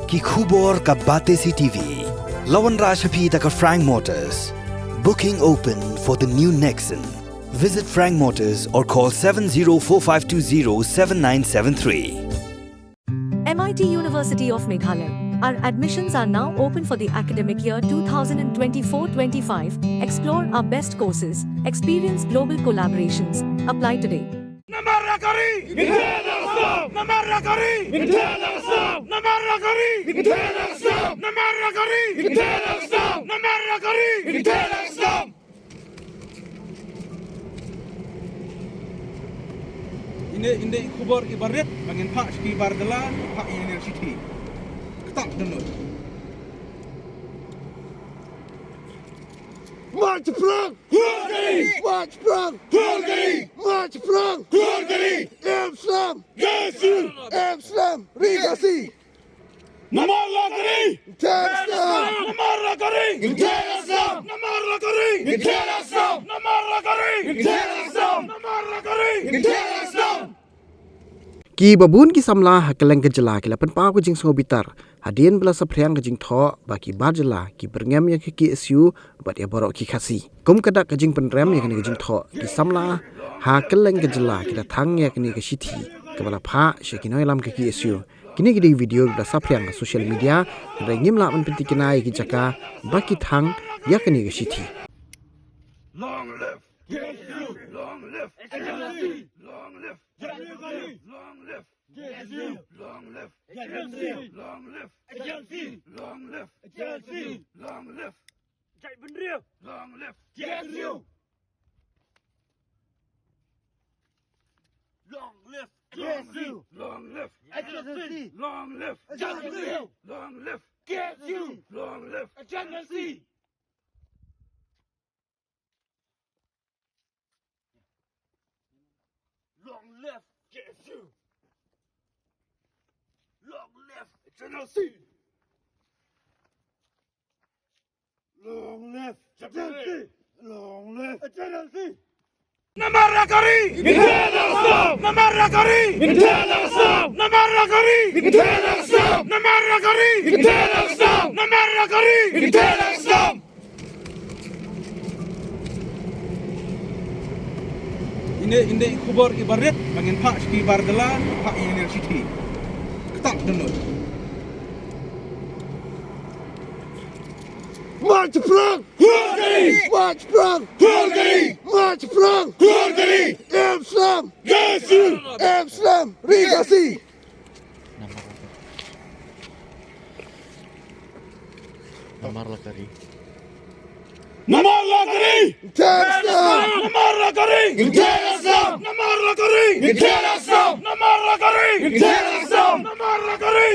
ki khubor ka Batesi TV. Lawan Rashapi taka Frank Motors. Booking open for the new Nexon. Visit Frank Motors or call 7045207973. MIT University of Meghalaya. Our admissions are now open for the academic year 2024-25. Explore our best courses, experience global collaborations. Apply today. Inde kubur ibarat bangin Pak Shithi Bardala Pak Engineer Shithi. Ketak dulu. March Prang! March Prang! March Prang! Amsterdam! Amsterdam! Khasi! Namar Lakari! Amsterdam! Namar Lakari! Amsterdam! Namar Lakari! Amsterdam! Namar Lakari! Amsterdam! Namar Lakari! Amsterdam! Ki babun ki Samla hakeleng ke Jylla ki lapan pau ke jing sobitar hadien bela sapriang ke jing tho baki bar Jylla ki Byrngem ya ki SU bat ya borok ki Khasi kum kadak ke jing penrem ya ke jing tho ki Samla hakeleng ke Jylla ki Thang ya ke Shithi ke bala pha shekinoi lam ke SU kini gidi video bela sapriang ke social media rengim la men pentikinai ki jaka baki Thang ya ke Shithi. Long live! GSU! Long live! SLC! Long live! GSU! Long live! GSU! Long live! GSU! Long live! GSU! Long live! GSU! Long live! Chạy bên ria! Long live! GSU! Long live! GSU! Long live! SLC! Long live! GSU! Long live! GSU! Long live! SLC! Long live GSU! Long live HNLC! Long live HNLC! Long live HNLC! Namar Lakari! Namar Lakari! Namar Lakari! Namar Lakari! Namar Lakari! Inde kubur ibarat bangin Pak Shithi Bardala Pak Engineer Shithi. Ketak dulu. March Prang! March Prang! March Prang! Amsterdam! Amsterdam! Khasi! Namar Lakari! Amsterdam! Namar Lakari! Namar Lakari! Namar Lakari! Namar Lakari!